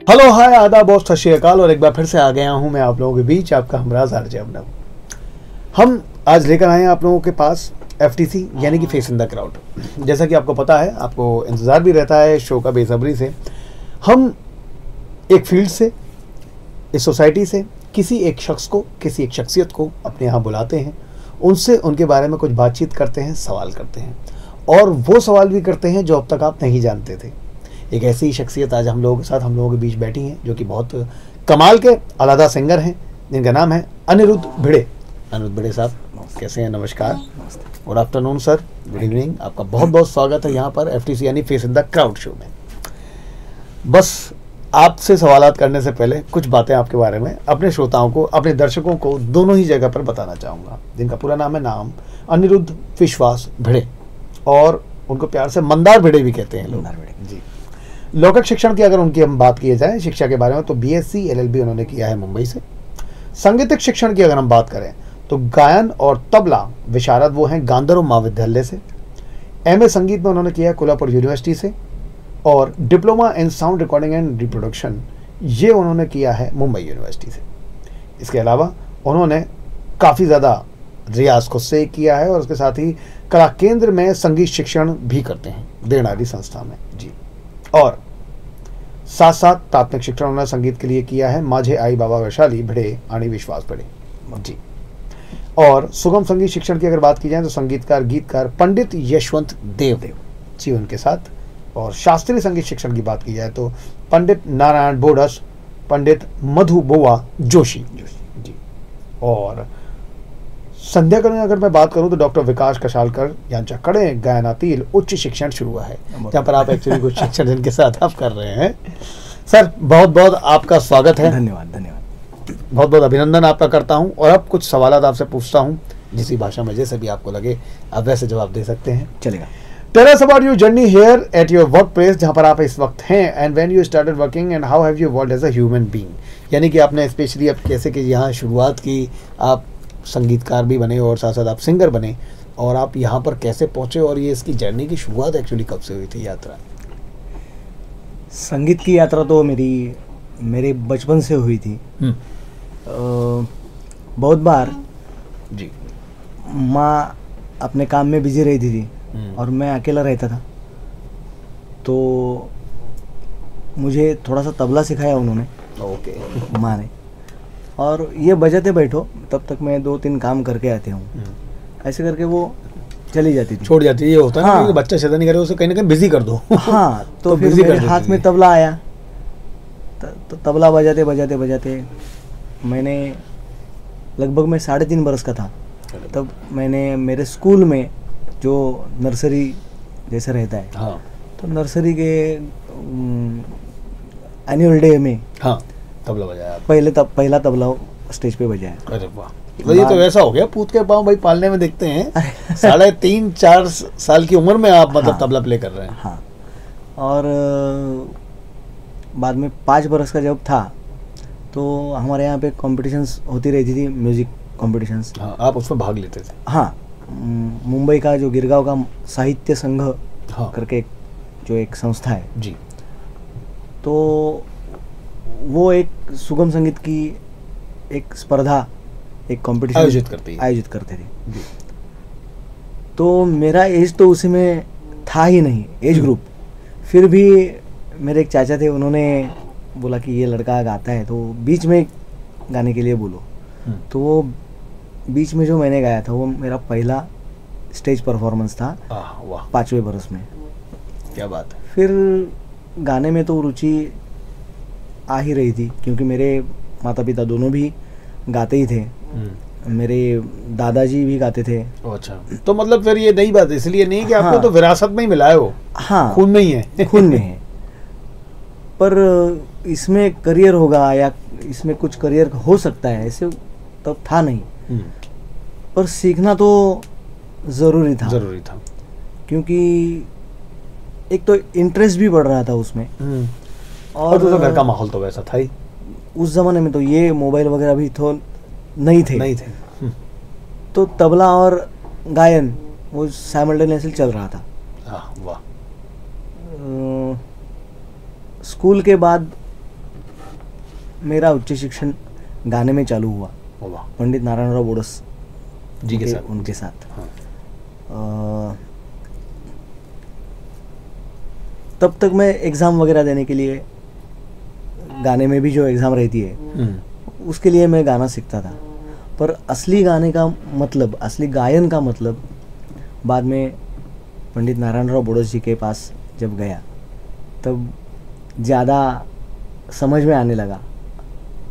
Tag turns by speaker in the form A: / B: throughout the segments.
A: Hello hi आदाब और सत श्री अकाल। और एक बार फिर से आ गया हूं मैं आप लोगों के बीच, आपका हमराज आरजे अभिनव। हम आज लेकर आए हैं आप लोगों के पास FTC यानी कि फेस इन द क्राउड। जैसा कि आपको पता है, आपको इंतज़ार भी रहता है शो का बेसब्री से। हम एक फील्ड से, इस सोसाइटी से किसी एक शख्स को, किसी एक शख्सियत को अपने यहाँ बुलाते हैं, उनसे उनके बारे में कुछ बातचीत करते हैं, सवाल करते हैं, और वो सवाल भी करते हैं जो अब तक आप नहीं जानते थे। एक ऐसी शख्सियत आज हम लोगों के साथ, हम लोगों के बीच बैठी हैं, जो कि बहुत कमाल के अलहदा सिंगर हैं, जिनका नाम है अनिरुद्ध भिड़े। अनिरुद्ध भिड़े साहब कैसे हैं? नमस्कार, good afternoon sir, good evening. आपका बहुत बहुत स्वागत है यहाँ पर FTC यानी face in the crowd show में। बस आपसे सवालात करने से पहले कुछ बातें आपके बारे में अपने श्रोताओं को, अपने दर्शकों को दोनों ही जगह पर बताना चाहूँगा। जिनका पूरा नाम है अनिरुद्ध विश्वास भिड़े, और उनको प्यार से मंदार भिड़े भी कहते हैं लोग जी। लौकिक शिक्षण की अगर उनकी हम बात की जाए, शिक्षा के बारे में, तो BSc LLB उन्होंने किया है मुंबई से। संगीतिक शिक्षण की अगर हम बात करें तो गायन और तबला विशारद वो हैं गांधर्व महाविद्यालय से। MA संगीत में उन्होंने किया है कोल्हापुर यूनिवर्सिटी से, और diploma in sound recording and reproduction ये उन्होंने किया है मुंबई यूनिवर्सिटी से। इसके अलावा उन्होंने काफ़ी ज़्यादा रियाज खुद से किया है, और उसके साथ ही कला केंद्र में संगीत शिक्षण भी करते हैं, देवनागरी संस्था में जी। और साथ साथ प्राथमिक शिक्षण उन्होंने संगीत के लिए किया है माझे आई बाबा वैशाली भिड़े आणी विश्वास भिड़े जी। और सुगम संगीत शिक्षण की अगर बात की जाए तो संगीतकार गीतकार पंडित यशवंत देव जी उनके साथ। और शास्त्रीय संगीत शिक्षण की बात की जाए तो पंडित नारायण बोडस, पंडित मधु बुआ जोशी जी। और संध्या करें अगर मैं बात करूं तो डॉक्टर विकास कशालकर यांचा कड़े गायनातील उच्च शिक्षण शुरू हुआ है, जहाँ पर आप एक्चुअली कुछ शिक्षण जिनके साथ आप कर रहे हैं। सर बहुत बहुत आपका स्वागत है।
B: धन्यवाद धन्यवाद,
A: बहुत बहुत अभिनंदन आपका करता हूं। और अब कुछ सवाल आपसे पूछता हूं, जिसी भाषा में जैसे भी आपको लगे आप वैसे जवाब दे सकते हैं,
B: चलेगा।
A: Tell us about your journey here at your work place, जहाँ पर आप इस वक्त हैं, and when you started working and how have you evolved as a human being. यानी कि आपने स्पेशली अब कैसे कि यहाँ शुरुआत की, आप संगीतकार भी बने और साथ साथ आप सिंगर बने, और आप यहाँ पर कैसे पहुँचे, और ये इसकी जर्नी की शुरुआत एक्चुअली कब से हुई थी यात्रा?
B: संगीत की यात्रा तो मेरे बचपन से हुई थी। बहुत बार
A: जी
B: माँ अपने काम में बिजी रहती थी और मैं अकेला रहता था, तो मुझे थोड़ा सा तबला सिखाया उन्होंने,
A: ओके
B: माँ ने, और ये बजाते बैठो तब तक मैं 2-3 काम करके आते हूँ। ऐसे करके वो चली जाती थी,
A: छोड़ जाती है। ये होता है
B: हाँ।
A: ना कि बच्चा शैतानी करे, उसे कहीं ना कहीं बिजी कर दो।
B: हाँ तो फिर
A: बिजी कर
B: मेरे
A: देती
B: हाथ में
A: थी।
B: तबला आया, तो तबला बजाते बजाते बजाते मैंने लगभग मैं 3.5 बरस का था, तब मैंने मेरे स्कूल में जो नर्सरी जैसा रहता है,
A: हाँ
B: तो नर्सरी के एनुअल डे में
A: हाँ तबला बजाया।
B: पहला तबला स्टेज पे बजाया।
A: अरे वाह, तो ये तो वैसा हो गया पूत के पाँव भाई पालने में देखते हैं। 3.5-4 साल की उम्र में आप मतलब
B: हाँ,
A: तबला प्ले कर रहे हैं।
B: हाँ। और बाद में 5 बरस का जब था तो हमारे यहाँ पे कॉम्पिटिशन्स होती रहती थी, म्यूज़िक कॉम्पिटिशन्स।
A: हाँ, आप उसमें भाग लेते थे?
B: हाँ, मुंबई का जो गिरगांव का साहित्य संघ
A: हाँ
B: करके जो एक संस्था है
A: जी,
B: तो वो एक सुगम संगीत की एक स्पर्धा, एक कंपटीशन
A: आयोजित
B: करते थे। तो मेरा एज तो उसी में था ही नहीं, एज ग्रुप। फिर भी मेरे एक चाचा थे, उन्होंने बोला कि ये लड़का गाता है तो बीच में गाने के लिए बोलो। तो वो बीच में जो मैंने गाया था वो मेरा पहला स्टेज परफॉर्मेंस था।
A: वाह,
B: 5वें बरस में।
A: क्या बात है।
B: फिर गाने में तो रुचि आ ही रही थी, क्योंकि मेरे माता पिता दोनों भी गाते ही थे। मेरे दादाजी भी गाते थे।
A: अच्छा, तो मतलब फिर ये नई बात इसलिए नहीं कि आपको
B: हाँ,
A: तो विरासत में ही मिला है वो?
B: हाँ,
A: खून में ही है।
B: खून में है। पर इसमें करियर होगा या इसमें कुछ करियर हो सकता है, ऐसे तब था नहीं। पर सीखना तो ज़रूरी था, क्योंकि एक तो इंटरेस्ट भी बढ़ रहा था उसमें,
A: और तो घर का माहौल तो वैसा था ही।
B: उस ज़माने में तो ये मोबाइल वगैरह भी तो नहीं थे। तो तबला और गायन वो साइमल्टेनियसली चल रहा था।
A: वाह।
B: स्कूल के बाद मेरा उच्च शिक्षण गाने में चालू हुआ,
A: वाह
B: पंडित नारायणराव बोडस
A: जी के साथ।
B: उनके साथ।
A: हाँ।
B: तब तक मैं एग्ज़ाम वगैरह देने के लिए, गाने में भी जो एग्ज़ाम रहती है उसके लिए मैं गाना सीखता था, पर असली गाने का मतलब, असली गायन का मतलब बाद में पंडित नारायणराव बोडस जी के पास जब गया तब ज़्यादा समझ में आने लगा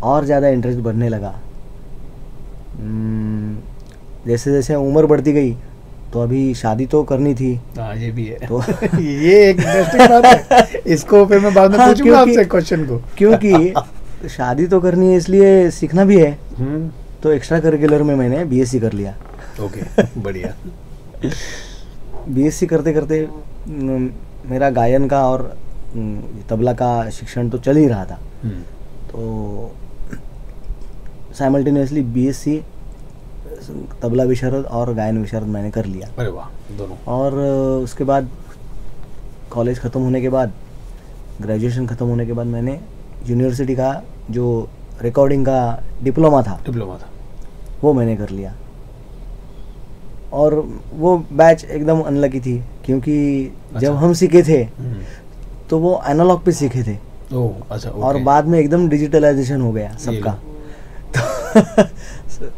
B: और ज़्यादा इंटरेस्ट बढ़ने लगा। जैसे जैसे उम्र बढ़ती गई तो अभी शादी तो करनी थी।
A: हाँ ये भी है।
B: तो
A: ये एक इंटरेस्टिंग बात है, इसको फिर मैं बाद में
B: हाँ,
A: पूछूंगा आपसे क्वेश्चन को।
B: क्योंकि शादी तो करनी है इसलिए सीखना भी है, तो एक्स्ट्रा करिकुलर में मैंने बीएससी कर लिया।
A: ओके बढ़िया।
B: बीएससी करते करते मेरा गायन का और तबला का शिक्षण तो चल ही रहा था, तो साइमल्टेनियसली बीएससी तबला विशारद और गायन विशारद मैंने कर लिया।
A: अरे वाह, दोनों।
B: और उसके बाद कॉलेज ख़त्म होने के बाद, ग्रेजुएशन ख़त्म होने के बाद मैंने यूनिवर्सिटी का जो रिकॉर्डिंग का डिप्लोमा था वो मैंने कर लिया। और वो बैच एकदम अनलकी थी क्योंकि जब हम सीखे थे तो वो एनालॉग पे सीखे थे।
A: ओह अच्छा।
B: और बाद में एकदम डिजिटलाइजेशन हो गया सबका। तो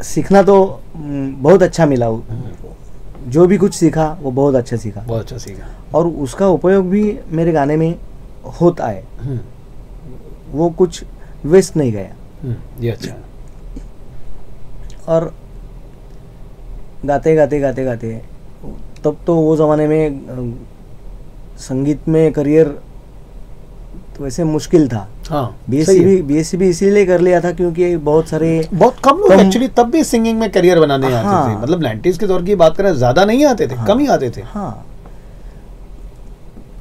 B: सीखना तो बहुत अच्छा मिला, जो भी कुछ सीखा वो बहुत अच्छा सीखा। और उसका उपयोग भी मेरे गाने में होता है, वो कुछ वेस्ट नहीं गया।
A: ये अच्छा।
B: और गाते गाते गाते गाते तब तो वो ज़माने में संगीत में करियर तो वैसे मुश्किल था।
A: हाँ,
B: बीएससी भी इसीलिए कर लिया था क्योंकि बहुत
A: कम लोग एक्चुअली तब भी सिंगिंग में करियर बनाने आते थे। मतलब 90s के दौर की बात करें, ज्यादा नहीं आते थे, कम ही आते थे।
B: हाँ,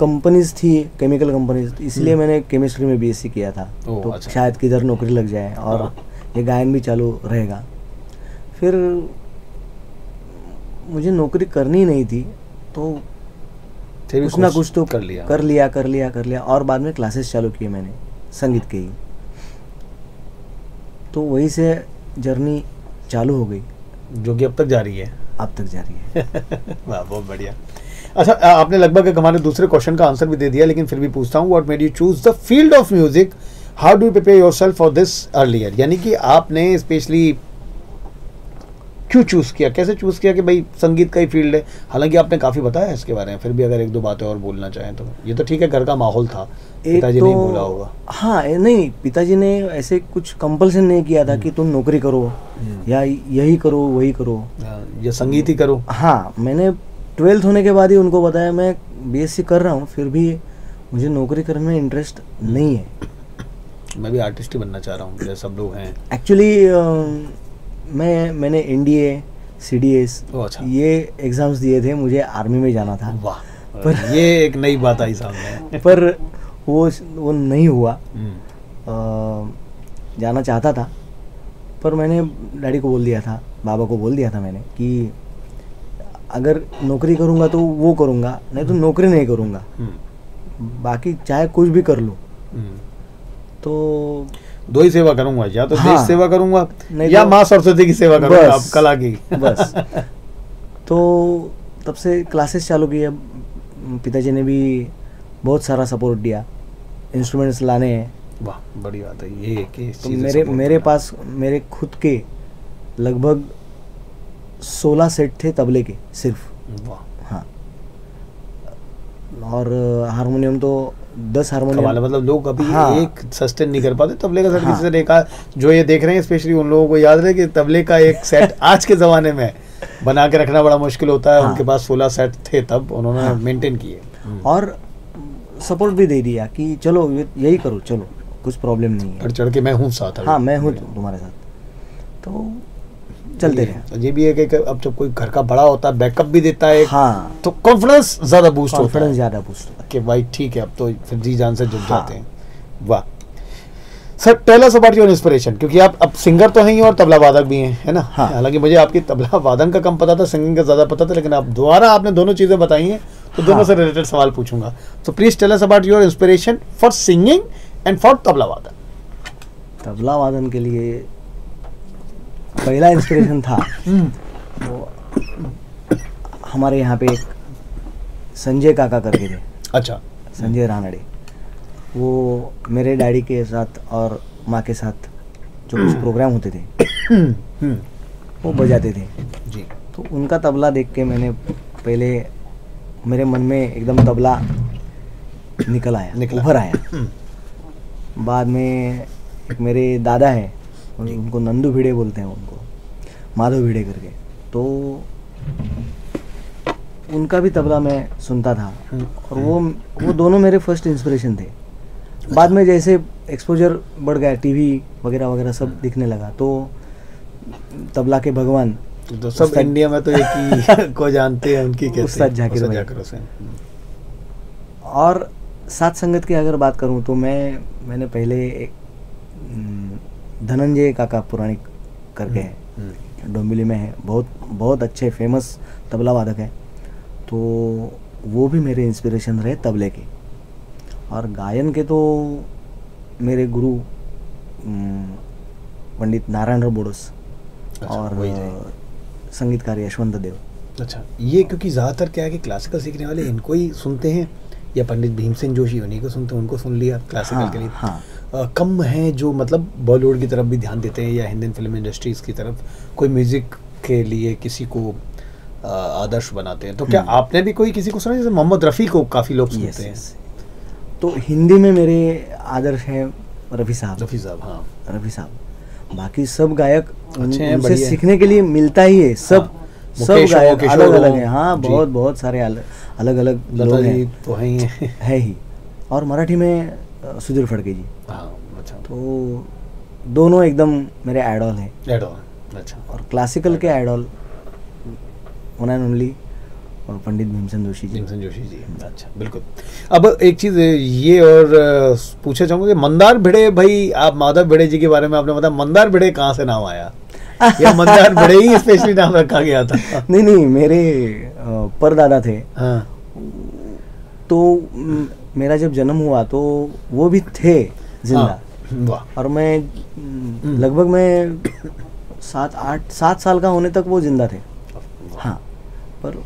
B: कंपनीज थी, केमिकल कंपनीज, इसलिए मैंने केमिस्ट्री में बीएससी किया था। तो अच्छा। शायद किधर नौकरी लग जाए और ये गायन भी चालू रहेगा। फिर मुझे नौकरी करनी नहीं थी तो कुछ ना कुछ तो कर लिया। और बाद में क्लासेस चालू किए मैंने संगीत के ही, तो वहीं से जर्नी चालू हो गई,
A: जो कि अब तक जारी है।
B: वाह,
A: बहुत बढ़िया। अच्छा, आपने लगभग हमारे दूसरे क्वेश्चन का आंसर भी दे दिया, लेकिन फिर भी पूछता हूँ, what made you choose the field of music, how do you prepare yourself for this earlier? यानी कि आपने स्पेशली क्यों चूज किया, कैसे चूज किया कि भाई संगीत का ही फील्ड है? हालांकि आपने काफी बताया इसके बारे में, फिर भी अगर एक दो बातें और बोलना चाहें तो। ये तो ठीक है, घर का माहौल था, पिताजी नहीं बोला होगा।
B: हाँ, नहीं, पिताजी ने ऐसे कुछ कंपल्सन नहीं किया था कि तुम नौकरी करो या यही करो वही करो
A: या संगीत ही करो।
B: हाँ, मैंने 12th होने के बाद ही उनको बताया मैं बीएससी कर रहा हूँ, फिर भी मुझे नौकरी करने में इंटरेस्ट नहीं है,
A: मैं भी आर्टिस्ट ही बनना चाह रहा हूँ, जैसे सब लोग हैं।
B: एक्चुअली मैंने एनडीए, सीडीएस
A: अच्छा।
B: ये एग्ज़ाम्स दिए थे, मुझे आर्मी में जाना था।
A: वाह, पर ये एक नई बात आई सामने।
B: पर वो नहीं हुआ। जाना चाहता था, पर मैंने डैडी को बोल दिया था, बाबा को बोल दिया था मैंने कि अगर नौकरी करूँगा तो वो करूँगा, नहीं तो नौकरी नहीं करूँगा, बाकी चाहे कुछ भी कर लूँ। तो
A: दो ही सेवा करूंगा, या तो
B: हाँ,
A: देश सेवा करूंगा या
B: तो
A: माँ सरस्वती की सेवा करूंगा, अब कला की।
B: बस। तो तब से क्लासेस चालू किए। पिताजी ने भी बहुत सारा सपोर्ट दिया, इंस्ट्रूमेंट्स लाने।
A: वाह, बड़ी बात है ये कि
B: तो मेरे पास मेरे खुद के लगभग 16 सेट थे तबले के सिर्फ।
A: वाह।
B: हाँ, और हारमोनियम तो 10 हारमोनियम।
A: मतलब लोग अभी
B: हाँ,
A: एक सस्टेन नहीं कर पाते तबले का सेट। किसी से देखा, जो ये देख रहे हैं स्पेशली उन लोगों को याद रहे कि तबले का एक सेट आज के ज़माने में बना के रखना बड़ा मुश्किल होता है। उनके पास 16 सेट थे तब, उन्होंने मेंटेन किए
B: और सपोर्ट भी दे दिया कि चलो यही करो, चलो कुछ प्रॉब्लम नहीं है,
A: बढ़ चढ़ के मैं हूँ साथ।
B: हाँ, मैं हूँ तुम्हारे साथ, तो चलते रहे।
A: ये भी है कि अब जब कोई घर का बड़ा होता है, बैकअप भी देता है,
B: हाँ,
A: तो कॉन्फिडेंस ज़्यादा बूस्ट होता है।
B: कॉन्फिडेंस ज़्यादा बूस्ट होता है
A: कि भाई ठीक है, अब तो फिर जी जान से जुट जाते हैं। वाह sir, tell us about your inspiration, क्योंकि आप अब सिंगर तो हैं ही और तबला वादक भी हैं, है ना?
B: हाँ।
A: हालांकि मुझे आपकी तबला वादन का कम पता था, सिंगिंग का ज़्यादा पता था, लेकिन आप दोबारा आपने दोनों चीज़ें बताई हैं, तो दोनों से रिलेटेड सवाल पूछूंगा। तो please tell us about your inspiration for singing and for tabla वादन।
B: तबला वादन के लिए पहला इंस्पिरेशन था वो हमारे यहाँ पे एक संजय काका करके थे,
A: अच्छा।
B: संजय रानड़े। वो मेरे डैडी के साथ और माँ के साथ जो कुछ प्रोग्राम होते थे वो बजाते थे
A: जी।
B: तो उनका तबला देख के मैंने पहले मेरे मन में एकदम तबला उभर आया। बाद में एक मेरे दादा है, उनको नंदू भिड़े बोलते हैं, उनको माधव भिड़े करके, तो उनका भी तबला मैं सुनता था और वो दोनों मेरे फर्स्ट इंस्पिरेशन थे। बाद में जैसे एक्सपोजर बढ़ गया, टीवी वगैरह वगैरह सब दिखने लगा, तो तबला के भगवान
A: तो सब इंडिया में तो एक ही को जानते हैं, उनकी कैसे
B: उस्ताद जाकिर हुसैन। और साथ संगत की अगर बात करूं तो मैंने पहले एक धनंजय काका पुराणिक करके है, डोंबिवली में है, बहुत अच्छे फेमस तबला वादक है, तो वो भी मेरे इंस्पिरेशन रहे तबले के। और गायन के तो मेरे गुरु पंडित नारायण बोडस और संगीतकार यशवंत देव।
A: अच्छा, ये क्योंकि ज़्यादातर क्या है कि क्लासिकल सीखने वाले इनको ही सुनते हैं, या पंडित भीमसेन जोशी उन्हीं को सुनते हैं, उनको सुन लिया क्लासिकल के लिए।
B: हाँ।
A: कम हैं जो मतलब बॉलीवुड की तरफ भी ध्यान देते हैं या हिंदी फिल्म इंडस्ट्रीज़ की तरफ कोई म्यूज़िक के लिए किसी को आदर्श बनाते हैं। तो क्या आपने भी कोई किसी को सुना? जैसे मोहम्मद रफ़ी को काफ़ी लोग सुनते हैं।
B: तो हिंदी में मेरे आदर्श हैं रफ़ी साहब।
A: हाँ,
B: रफ़ी साहब। बाकी सब गायक
A: उनसे
B: सीखने के लिए मिलता ही है। सब गायक अलग अलग हैं। हाँ, बहुत सारे अलग अलग लोग हैं
A: तो है ही।
B: और मराठी में सुधीर फड़के जी।
A: हाँ, अच्छा।
B: तो दोनों एकदम मेरे आइडल हैं।
A: अच्छा।
B: और क्लासिकल के idol one and only Pandit Bhimsen Joshi ji.
A: अच्छा, बिल्कुल। अब एक चीज़ ये और पूछना चाहूँगा कि मंदार भिड़े भाई, आप माधव भिड़े जी के बारे में आपने बताया, मंदार भिड़े कहाँ से नाम आया? या मंदार भिड़े ही स्पेशली नाम रखा गया था?
B: नहीं, मेरे परदादा थे।
A: हाँ।
B: तो मेरा जब जन्म हुआ तो वो भी थे जिंदा।
A: वाह।
B: और मैं लगभग मैं 7 साल का होने तक वो जिंदा थे। हाँ, पर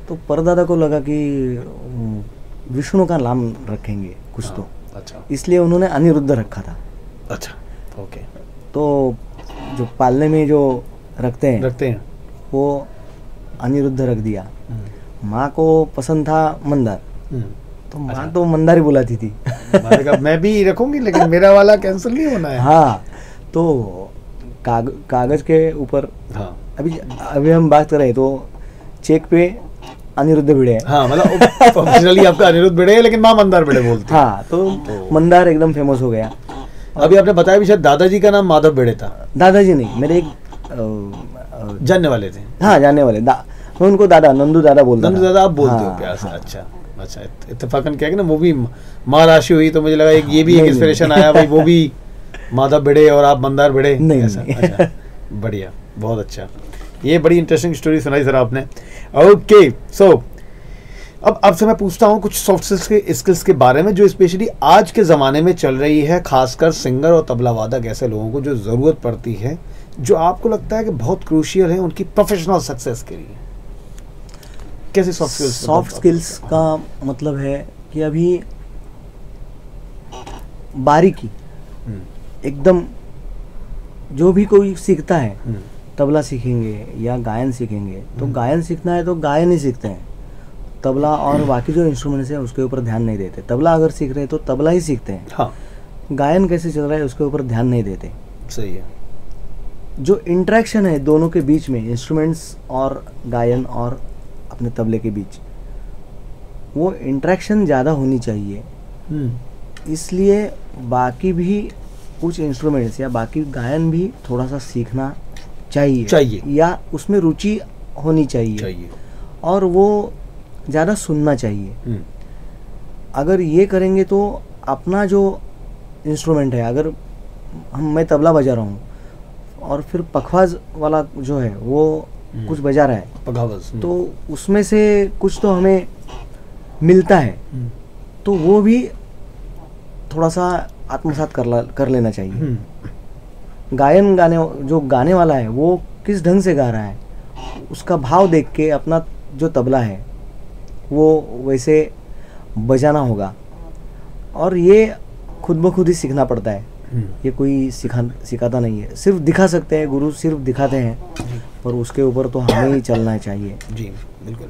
B: तो परदादा को लगा कि विष्णु का नाम रखेंगे कुछ। तो
A: अच्छा,
B: इसलिए उन्होंने अनिरुद्ध रखा था।
A: अच्छा, ओके।
B: तो जो पालने में जो रखते हैं वो अनिरुद्ध रख दिया। माँ को पसंद था मंदार, तो माँ तो मंदार ही बुलाती थी।
A: मैं भी रखूंगी लेकिन मेरा वाला कैंसिल नहीं होना है।
B: हाँ, तो कागज के ऊपर।
A: हाँ।
B: अभी हम बात कर रहे हैं तो चेक पे अनिरुद्ध भिड़े है।
A: हाँ, मतलब ऑफिशियली आपका अनिरुद्ध भिड़े है लेकिन माँ मंदार भिड़े बोलती है।
B: हाँ, तो मंदार एकदम फेमस हो गया।
A: अभी आपने बताया भी शायद दादाजी का नाम माधव भिड़े था।
B: दादाजी नहीं, मेरे एक
A: जानने वाले थे।
B: हाँ, जानने वाले। मैं उनको नंदू दादा बोलता हूँ।
A: नंदू दादा आप बोलते हो प्यार से? अच्छा। इत्तेफाकन क्या है ना, वो भी माँ राशि हुई तो मुझे लगा एक ये भी एक इंस्पिरेशन आया भाई, वो भी माधव भिड़े और आप मंदार भिड़े।
B: नहीं।
A: अच्छा, बढ़िया, बहुत अच्छा। ये बड़ी इंटरेस्टिंग स्टोरी सुनाई सर आपने। ओके, सो अब आपसे मैं पूछता हूँ कुछ सॉफ्ट स्किल्स के बारे में जो स्पेशली आज के ज़माने में चल रही है, खासकर सिंगर और तबला वादक ऐसे लोगों को जो ज़रूरत पड़ती है, जो आपको लगता है कि बहुत क्रूशियल है उनकी प्रोफेशनल सक्सेस के लिए। कैसे
B: सॉफ्ट स्किल्स का मतलब है कि अभी बारीकी एकदम, जो भी कोई सीखता है, तबला सीखेंगे या गायन सीखेंगे, तो गायन सीखना है तो गायन ही सीखते हैं। तबला और बाकी जो इंस्ट्रूमेंट्स हैं उसके ऊपर ध्यान नहीं देते। तबला अगर सीख रहे हैं तो तबला ही सीखते हैं।
A: हाँ।
B: गायन कैसे चल रहा है उसके ऊपर ध्यान नहीं देते।
A: सही है।
B: जो इंटरेक्शन है दोनों के बीच में, इंस्ट्रूमेंट्स और गायन और अपने तबले के बीच, वो इंटरेक्शन ज़्यादा होनी चाहिए। इसलिए बाकी भी कुछ इंस्ट्रूमेंट्स या बाकी गायन भी थोड़ा सा सीखना चाहिए या उसमें रुचि होनी चाहिए। और वो ज़्यादा सुनना चाहिए। अगर ये करेंगे तो अपना जो इंस्ट्रूमेंट है, अगर मैं तबला बजा रहा हूँ और फिर पखवाज वाला जो है वो कुछ बजा रहा है,
A: पखावज,
B: तो उसमें से कुछ तो हमें मिलता है, तो वो भी थोड़ा सा आत्मसात कर लेना चाहिए। जो गाने वाला है वो किस ढंग से गा रहा है, उसका भाव देख के अपना जो तबला है वो वैसे बजाना होगा। और ये खुद ब खुद ही सीखना पड़ता है, ये कोई सिखाता नहीं है। सिर्फ दिखा सकते हैं, गुरु सिर्फ दिखाते हैं, पर उसके ऊपर तो हमें ही चलना चाहिए।
A: जी बिल्कुल।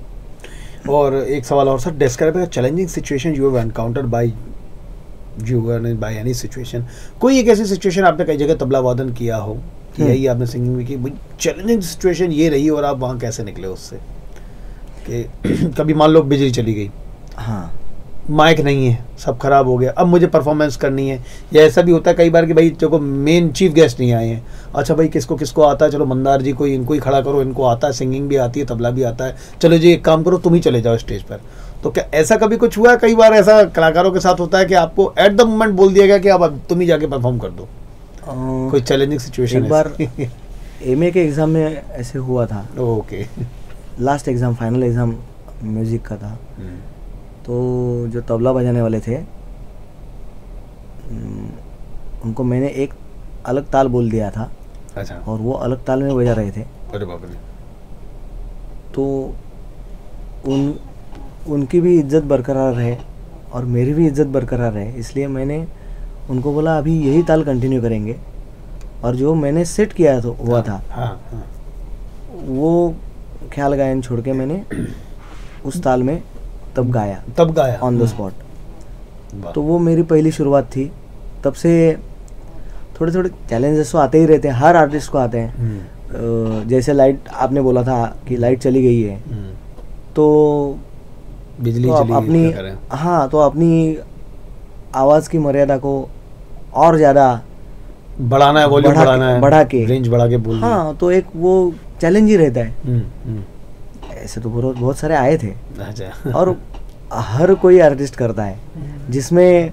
A: और एक सवाल और sir, describe a challenging situation you have encountered by any situation. कोई एक ऐसी सिचुएशन आपने कई जगह तबला वादन किया हो, यही आपने सिंगिंग में की, चैलेंजिंग सिचुएशन ये रही और आप वहाँ कैसे निकले उससे? कि कभी मान लो बिजली चली गई,
B: हाँ,
A: माइक नहीं है, सब खराब हो गया, अब मुझे परफॉर्मेंस करनी है, या ऐसा भी होता है कई बार कि भाई देखो मेन चीफ गेस्ट नहीं आए हैं, अच्छा भाई किसको किसको आता है, चलो मंदार जी को, इनको ही खड़ा करो, इनको आता है, सिंगिंग भी आती है, तबला भी आता है, चलो जी एक काम करो तुम ही चले जाओ स्टेज पर। तो क्या ऐसा कभी कुछ हुआ है? कई बार ऐसा कलाकारों के साथ होता है कि आपको एट द मोमेंट बोल दिया गया कि अब तुम ही जाके परफॉर्म कर दो। कोई चैलेंजिंग सिचुएशन?
B: एक बार एमए के एग्ज़ाम में ऐसे हुआ था।
A: Okay.
B: Last exam, final exam music का था। तो जो तबला बजाने वाले थे उनको मैंने एक अलग ताल बोल दिया था।
A: अच्छा।
B: और वो अलग ताल में बजा रहे थे।
A: अरे बाप रे।
B: तो उनकी भी इज्जत बरकरार रहे और मेरी भी इज्जत बरकरार रहे, इसलिए मैंने उनको बोला अभी यही ताल कंटिन्यू करेंगे। और जो मैंने सेट किया तो हुआ था,
A: हाँ।
B: वो ख्याल गायन छोड़ के मैंने उस ताल में तब गाया ऑन द स्पॉट। तो वो मेरी पहली शुरुआत थी। तब से थोड़े थोड़े चैलेंजेस तो आते ही रहते हैं, हर आर्टिस्ट को आते हैं। जैसे लाइट आपने बोला था कि लाइट चली गई है, तो
A: बिजली
B: तो
A: चली
B: अपनी, हाँ, तो अपनी आवाज़ की मर्यादा को और ज़्यादा
A: बढ़ाना है, वॉल्यूम बढ़ाना है,
B: बढ़ा के,
A: रेंज बढ़ा के बोलना।
B: हाँ, तो एक वो चैलेंज ही रहता है। ऐसे तो बहुत सारे आए थे।
A: अच्छा।
B: और हर कोई आर्टिस्ट करता है जिसमें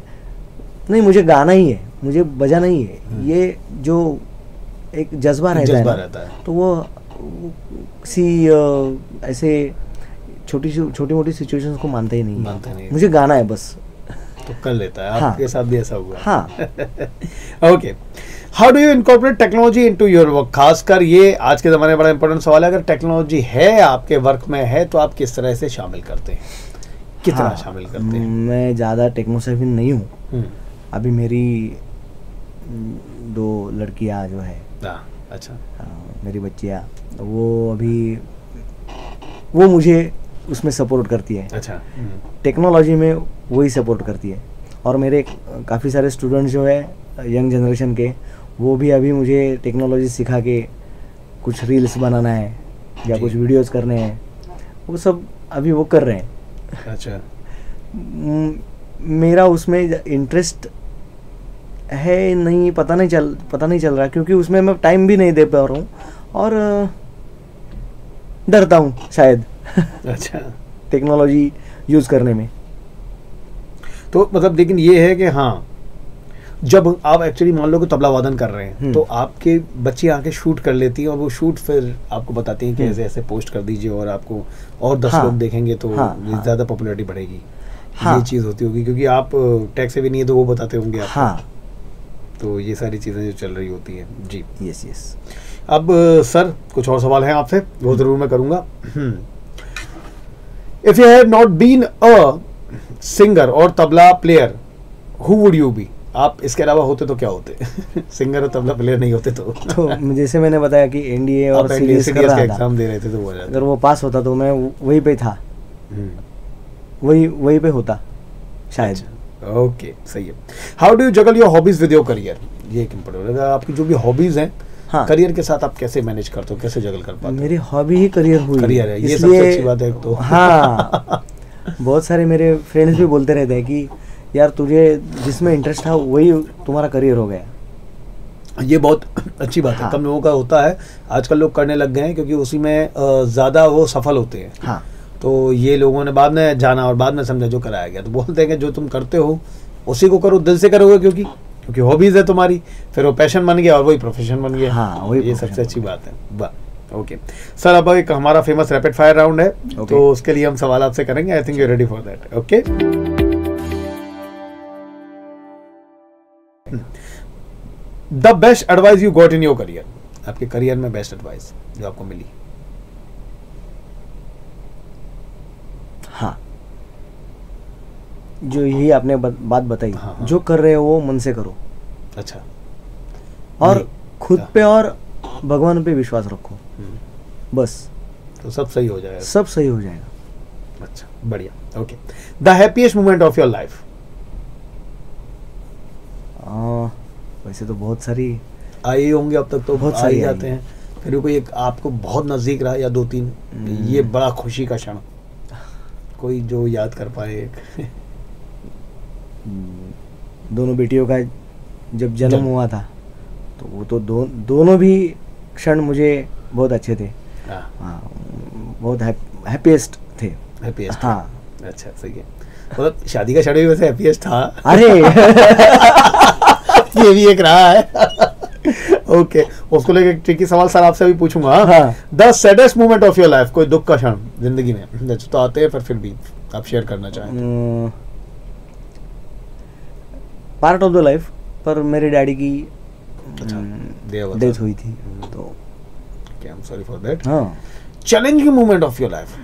B: नहीं मुझे गाना ही है, मुझे बजाना ही है, ये जो एक जज्बा रहता है। तो वो किसी ऐसे छोटी मोटी सिचुएशंस को मानता ही नहीं। मुझे गाना है बस,
A: तो कर लेता है।
B: हाँ,
A: आपके साथ भी ऐसा हुआ?
B: हाँ।
A: Okay. How do you incorporate technology into your work? खासकर ये आज के ज़माने में बड़ा इंपॉर्टेंट सवाल है। अगर टेक्नोलॉजी है आपके वर्क में है तो आप किस तरह से शामिल करते हैं, कितना शामिल करते हैं?
B: मैं ज़्यादा टेक्नोसेविन नहीं हूँ। अभी मेरी 2 लड़कियाँ जो है,
A: अच्छा,
B: मेरी बच्चियाँ, वो मुझे उसमें सपोर्ट करती है।
A: अच्छा।
B: टेक्नोलॉजी में वही सपोर्ट करती है। और मेरे काफ़ी सारे स्टूडेंट्स जो है यंग जनरेशन के, वो भी अभी मुझे टेक्नोलॉजी सिखा के कुछ रील्स बनाना है या कुछ वीडियोस करने हैं, वो सब अभी वो कर रहे हैं।
A: अच्छा।
B: मेरा उसमें इंटरेस्ट है नहीं, पता नहीं चल रहा, क्योंकि उसमें मैं टाइम भी नहीं दे पा रहा हूँ और डरता हूँ शायद।
A: अच्छा।
B: टेक्नोलॉजी यूज़ करने में।
A: तो मतलब लेकिन ये है कि हाँ, जब आप एक्चुअली मान लो कि तबला वादन कर रहे हैं तो आपके बच्चे आके शूट कर लेती हैं और वो शूट फिर आपको बताती हैं कि ऐसे ऐसे पोस्ट कर दीजिए और आपको और 10 लोग देखेंगे तो ज़्यादा पॉपुलैरिटी बढ़ेगी। ये चीज़ होती होगी क्योंकि आप टैग से भी नहीं है तो वो बताते होंगे आपको।
B: हाँ।
A: तो ये सारी चीज़ें जो चल रही होती हैं। जी।
B: यस।
A: अब सर कुछ और सवाल हैं आपसे, वो ज़रूर मैं करूँगा। If you had not been a singer और tabla player, who would you be? आप इसके अलावा होते तो क्या होते? सिंगर और तबला प्लेयर नहीं होते तो
B: जैसे मैंने बताया कि एनडीए और सीडीएस का
A: एग्जाम दे रहे थे, तो वो
B: अगर वो पास होता तो मैं वहीं पे था, वहीं पे होता शायद।
A: ओके, सही है। How do you juggle your hobbies with your career? ये एक इम्पोर्टेंट है। आपकी जो भी हॉबीज हैं, करियर के साथ आप कैसे मैनेज करते हो, कैसे जगल कर पाते हो?
B: मेरी हॉबी ही करियर है,
A: ये सबसे अच्छी बात है। तो
B: हाँ, बहुत सारे मेरे फ्रेंड्स भी बोलते रहते हैं कि यार तुझे जिसमें इंटरेस्ट था वही तुम्हारा करियर हो गया।
A: ये बहुत अच्छी बात है। कम लोगों का होता है, आजकल लोग करने लग गए हैं क्योंकि उसी में ज़्यादा वो सफल होते हैं।
B: हाँ।
A: तो ये लोगों ने बाद में जाना और बाद में समझा जो कराया गया, तो बोलते हैं कि जो तुम करते हो उसी को करो, दिल से करोगे, क्योंकि हॉबीज़ है तुम्हारी, फिर वो पैशन बन गया और वही प्रोफेशन बन गया।
B: हाँ, वही
A: ये सबसे अच्छी बात है। वाह। ओके सर, अब एक हमारा फेमस रैपिड फायर राउंड है, तो उसके लिए हम सवाल आपसे करेंगे। I think you ready for that? Okay. The best advice you got in your career, आपके करियर में बेस्ट एडवाइस जो आपको मिली।
B: हाँ, जो यही आपने बात बताई,
A: हाँ।
B: जो कर रहे हो वो मन से करो,
A: अच्छा,
B: और
A: नहीं,
B: खुद पे और भगवान पे विश्वास रखो, बस
A: तो सब सही हो जाएगा।
B: सब सही हो जाएगा।
A: अच्छा, बढ़िया। Okay, the happiest moment of your life.
B: वैसे तो बहुत सारी
A: आए होंगे अब तक, तो
B: बहुत
A: आ ही
B: सारी
A: जाते
B: आई।
A: हैं, फिर भी कोई एक आपको बहुत नजदीक रहा या 2-3 ये बड़ा खुशी का क्षण, कोई जो याद कर पाए।
B: दोनों बेटियों का जब जन्म
A: जन्म।
B: हुआ था, तो वो तो दोनों भी क्षण मुझे बहुत अच्छे थे। हाँ, बहुत हैप्पीएस्ट थे।
A: हैप्पीएस्ट।
B: हाँ।
A: अच्छा, सही है। मतलब शादी का क्षण भी वैसे हैप्पीएस्ट था।
B: अरे
A: ये भी एक रहा है। ओके, उसको लेकर एक ट्रिकी सवाल सर आपसे भी पूछूंगा।
B: हाँ।
A: The saddest moment of your life, कोई दुख का क्षण जिंदगी में, जैसे तो आते हैं पर फिर भी आप शेयर करना चाहें।
B: पार्ट ऑफ द लाइफ, पर मेरे डैडी की
A: अच्छा,
B: डेथ हुई थी, तो
A: I am sorry for that.
B: हाँ।
A: Challenging moment of your life,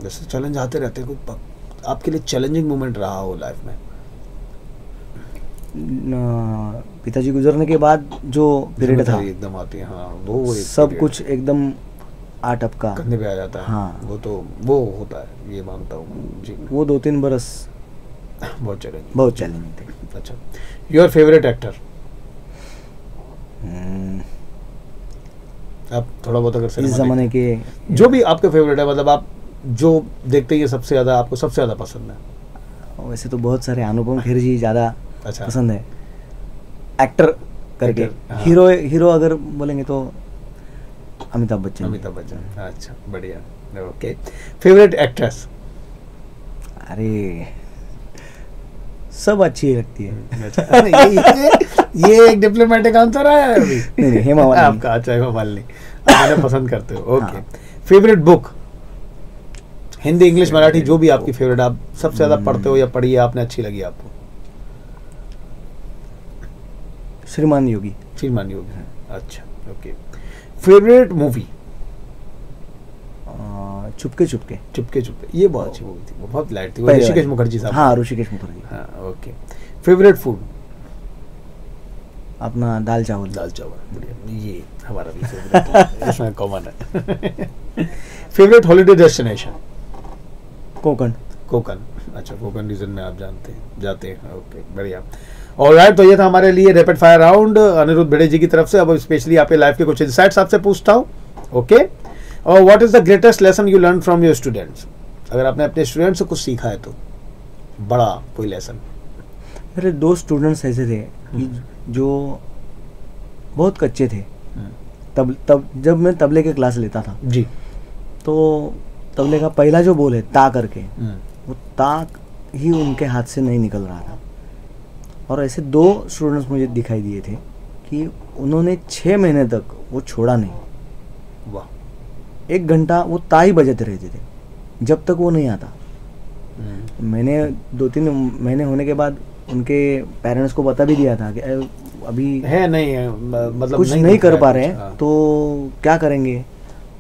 A: जैसे चैलेंज आते रहते हैं, कोई आपके लिए चैलेंजिंग मोमेंट रहा हो लाइफ में।
B: पिताजी गुजरने के बाद जो पीरियड था,
A: एकदम आती है। हाँ, वो एक
B: सब
A: period
B: कुछ एकदम आटप का,
A: कंधे पे आ जाता है।
B: हाँ।
A: वो होता है, ये मानता हूँ जी।
B: वो 2-3 बरस
A: बहुत चैलेंज,
B: बहुत चैलेंजिंग थे।
A: अच्छा, योर फेवरेट एक्टर, आप थोड़ा बहुत अगर
B: इस
A: सिनेमा
B: जमाने के
A: देखते हैं, जो भी आपके फेवरेट है, मतलब आप जो देखते हैं सबसे ज्यादा, आपको सबसे ज्यादा पसंद है।
B: वैसे तो बहुत सारे, अनुपम खेर जी ज़्यादा
A: अच्छा,
B: पसंद है एक्टर करके।
A: Actor, हाँ।
B: हीरो अगर बोलेंगे तो अमिताभ बच्चन।
A: अमिताभ बच्चन। अच्छा, बढ़िया। Okay, favourite actress.
B: अरे सब अच्छी लगती है।
A: अच्छा, ये एक डिप्लोमेटिक आंसर है अभी।
B: नहीं, हेमा मालिनी।
A: आपका अच्छा, हेमा मालिनी आप उन्हें पसंद करते हो। ओके,
B: हाँ।
A: Favourite book, Hindi, English, Marathi, जो भी आपकी फेवरेट, आप सबसे ज्यादा पढ़ते हो या पढ़ी है आपने, अच्छी लगी आपको।
B: श्रीमान योगी।
A: श्रीमान योगी। अच्छा, okay. Favourite movie.
B: Chupke Chupke.
A: Chupke Chupke, ये बहुत अच्छी मूवी थी, वो बहुत लाइट थी, वो
B: पहले
A: ऋषिकेश
B: वाली।
A: मुखर्जी साहब।
B: हाँ, ऋषिकेश मुखर्जी।
A: हाँ, ओके। Favourite food.
B: अपना दाल चावल।
A: दाल चावल, बढ़िया, ये हमारा भी फेवरेट है, इसमें कॉमन है। Favourite holiday destination.
B: Konkan.
A: Konkan. अच्छा, कोकण रीजन में आप जाते हैं। ओके, बढ़िया। ऑलराइट, तो ये था हमारे लिए रैपिड फायर राउंड अनिरुद्ध भिड़े जी की तरफ से। अब स्पेशली आपके लाइफ के कुछ इंसाइट्स आपसे पूछता हूँ। ओके, और what is the greatest lesson you learn from your students, अगर आपने अपने स्टूडेंट से कुछ सीखा है तो बड़ा कोई लेसन।
B: मेरे 2 स्टूडेंट्स ऐसे थे कि जो बहुत कच्चे थे। तब जब मैं तबले के क्लास लेता था
A: जी,
B: तो तबले का पहला जो बोल है ता करके, वो ता ही उनके हाथ से नहीं निकल रहा था। और ऐसे 2 स्टूडेंट्स मुझे दिखाई दिए थे कि उन्होंने 6 महीने तक वो छोड़ा नहीं।
A: वाह।
B: 1 घंटा वो ता ही बजाते रहते थे जब तक वो नहीं आता। मैंने 2-3 महीने होने के बाद उनके पेरेंट्स को बता भी दिया था कि अभी
A: है नहीं है, मतलब
B: कुछ नहीं कर पा रहे हैं,
A: हाँ।
B: तो क्या करेंगे।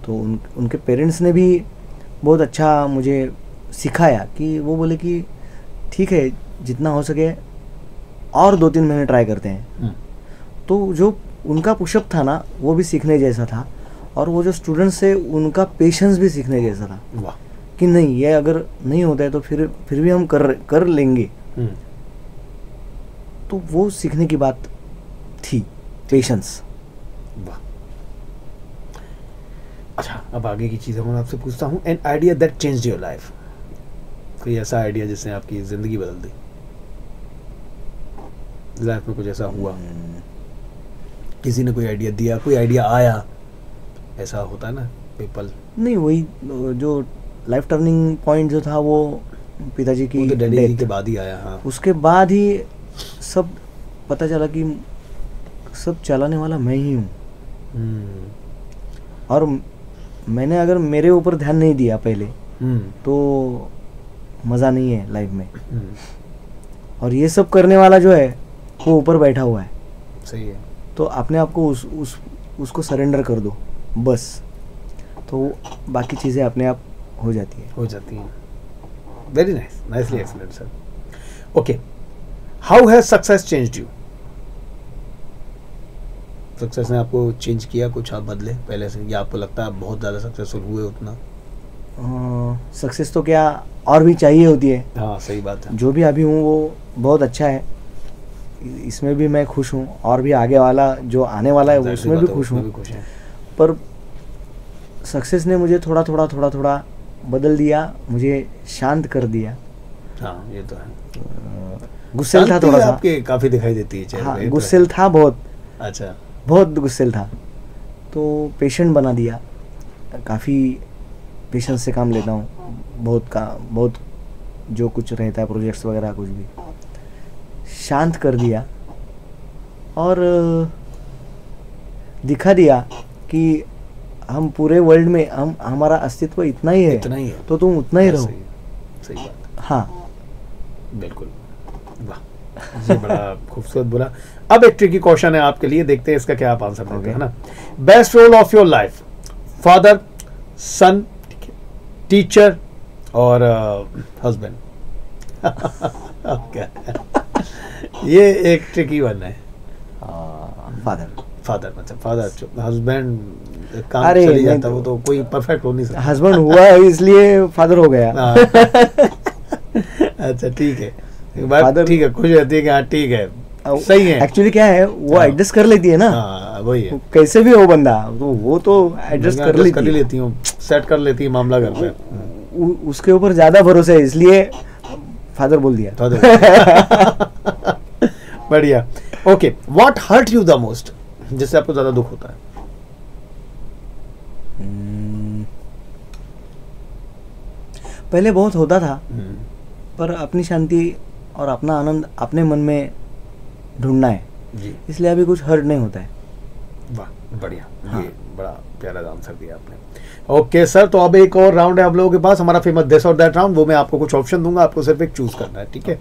B: तो उनके पेरेंट्स ने भी बहुत अच्छा मुझे सिखाया कि वो बोले कि ठीक है, जितना हो सके और 2-3 महीने ट्राई करते हैं। तो जो उनका पुशअप था ना, वो भी सीखने जैसा था, और वो जो स्टूडेंट्स थे उनका पेशेंस भी सीखने जैसा था।
A: वाह।
B: कि नहीं, ये अगर नहीं होता है तो फिर भी हम कर लेंगे। तो वो सीखने की बात थी, पेशेंस।
A: वाह। अच्छा, अब आगे की चीज़ें मैं आपसे पूछता हूँ। An idea that changed your life, कोई ऐसा आइडिया जिसने आपकी ज़िंदगी बदल दी, लाइफ में कुछ ऐसा हुआ, किसी ने कोई आइडिया दिया, कोई आइडिया आया, ऐसा होता है ना पीपल।
B: नहीं, वही जो लाइफ टर्निंग पॉइंट जो था वो पिताजी की
A: तो डैडी जी
B: death।
A: के बाद ही आया। हाँ,
B: उसके बाद ही सब पता चला कि सब चलाने वाला मैं ही हूँ। और मैंने अगर मेरे ऊपर ध्यान नहीं दिया पहले तो मज़ा नहीं है लाइफ में। और ये सब करने वाला जो है वो ऊपर बैठा हुआ है,
A: सही है।
B: तो अपने आप को उसको सरेंडर कर दो बस, तो बाकी चीज़ें अपने आप हो जाती है।
A: Very nice, nicely explained sir. Okay, how has success changed you? Success ने आपको चेंज किया, कुछ आप बदले पहले से, या आपको लगता है आप बहुत ज़्यादा सक्सेसफुल हुए उतना?
B: सक्सेस तो क्या और भी चाहिए होती है।
A: हाँ, सही बात है।
B: जो भी अभी हूँ वो बहुत अच्छा है, इसमें भी मैं खुश हूँ, और भी आगे वाला जो आने वाला है उसमें भी खुश हूँ। पर सक्सेस ने मुझे थोड़ा थोड़ा बदल दिया, मुझे शांत कर दिया।
A: हाँ, ये तो है।
B: गुस्सेल था थोड़ा सा,
A: आपके काफ़ी दिखाई देती है चेहरे पे।
B: हाँ, गुस्सेल था बहुत।
A: अच्छा।
B: बहुत गुस्सेल था, तो पेशेंट बना दिया, काफ़ी पेशेंस से काम लेता हूँ, बहुत जो कुछ रहता है प्रोजेक्ट्स वगैरह कुछ भी शांत कर दिया, और दिखा दिया कि हम पूरे वर्ल्ड में हमारा अस्तित्व इतना ही है, तो तुम उतना ही रहो।
A: सही बात।
B: हाँ,
A: बिल्कुल। वाह, ये बड़ा खूबसूरत बोला। अब एक ट्रिकी क्वेश्चन है आपके लिए, देखते हैं इसका क्या आप आंसर देते हैं ना। Best role of your life, father, son, teacher और हस्बैंड। ये एक ट्रिकी वन है। फादर मतलब फादर, हस्बैंड काम चली जाता, वो तो कोई परफेक्ट हो नहीं सकता।
B: हस्बैंड हुआ है इसलिए फादर हो गया।
A: अच्छा, ठीक है, बात ठीक है, खुश रहती है कि हाँ ठीक है, सही है।
B: एक्चुअली क्या है, वो एडजस्ट कर लेती है ना।
A: वही है,
B: कैसे भी हो बंदा, तो वो तो एडजस्ट कर
A: लेती हूँ, सेट कर लेती है मामला घर पे।
B: उसके ऊपर ज्यादा भरोसा है, इसलिए फादर बोल दिया।
A: बढ़िया। Okay, what hurt you the most, जिससे आपको ज्यादा दुख होता है?
B: पहले बहुत होता था, पर अपनी शांति और अपना आनंद अपने मन में ढूंढना है जी, इसलिए अभी कुछ हर्ट नहीं होता है।
A: वाह, बढ़िया। हाँ। ये बड़ा प्यारा आंसर दिया आपने। ओके सर, तो अब एक और राउंड है आप लोगों के पास, हमारा फेमस दिस और दैट राउंड। वो मैं आपको कुछ ऑप्शन दूंगा, आपको सिर्फ एक चूज करना है, ठीक है?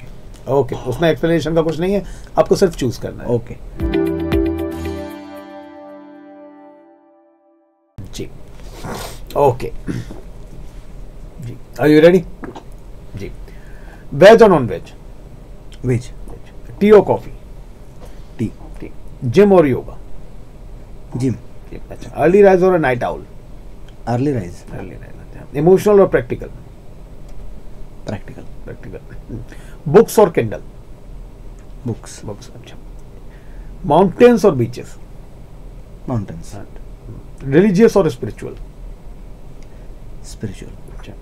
A: ओके, उसमें एक्सप्लेनेशन का कुछ नहीं है, आपको सिर्फ चूज करना है।
B: Okay
A: ji, okay ji, are you ready ji? Veg और नॉन वेज?
B: वेज।
A: टी और कॉफी?
B: टी।
A: जिम और योगा?
B: जिम।
A: अच्छा, अर्ली राइज और night owl?
B: Early rise.
A: Emotional और प्रैक्टिकल?
B: प्रैक्टिकल।
A: बुक्स और किंडल?
B: बुक्स।
A: अच्छा, माउंटेन्स और बीचेस?
B: माउंटेन्स।
A: रिलीजियस और स्पिरिचुअल?
B: स्पिरिचुअल।
A: अच्छा,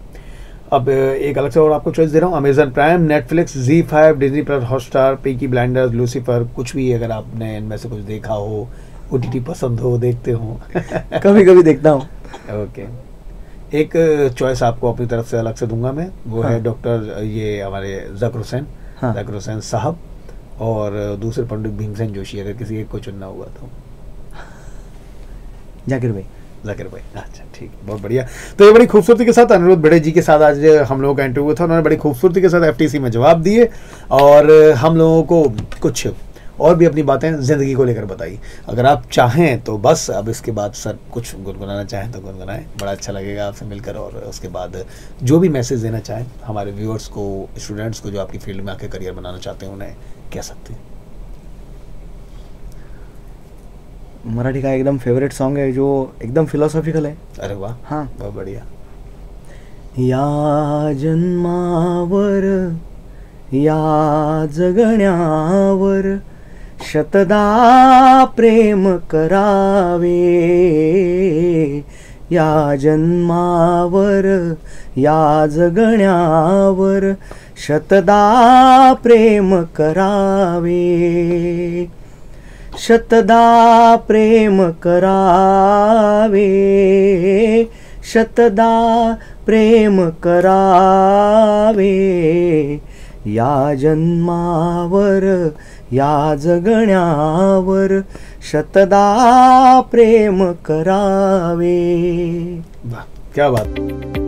A: अब एक अलग से और आपको चॉइस दे रहा हूँ, Amazon prime, Netflix, ZEE5, Disney plus, Hotstar, Peaky blinders, Lucifer, कुछ भी अगर आपने इनमें से कुछ देखा हो, OTT पसंद हो, देखते हो?
B: कभी कभी देखता हूँ।
A: ओके, एक चॉइस आपको अपनी तरफ से अलग से दूंगा मैं, वो है डॉक्टर ये हमारे जाकिर हुसैन साहब, और दूसरे पंडित भीमसेन जोशी। अगर किसी एक को चुनना हुआ तो जाकिर भाई। अच्छा, ठीक, बहुत बढ़िया। तो ये बड़ी खूबसूरती के साथ अनिरुद्ध भिड़े जी के साथ आज हम लोगों का इंटरव्यू था। उन्होंने बड़ी खूबसूरती के साथ FTC में जवाब दिए, और हम लोगों को कुछ और भी अपनी बातें ज़िंदगी को लेकर बताई। अगर आप चाहें तो बस अब इसके बाद सर कुछ गुनगुनाना चाहें तो गुनगुनाएं, बड़ा अच्छा लगेगा आपसे मिलकर। और उसके बाद जो भी मैसेज देना चाहें हमारे व्यूअर्स को, स्टूडेंट्स को जो आपकी फील्ड में आके करियर बनाना चाहते हैं, उन्हें कह सकते हैं।
B: मराठी का एकदम फेवरेट सॉन्ग है जो एकदम फिलॉसॉफिकल है।
A: अरे वाह,
B: हाँ,
A: बहुत बढ़िया।
B: या जन्मावर या जगण्यावर शतदा प्रेम करावे, या जन्मावर या जगण्यावर शतदा प्रेम करावे, शतदा प्रेम करावे, शतदा प्रेम करावे, या जन्मावर या जगण्यावर शतदा प्रेम करावे।
A: वाह, क्या बात।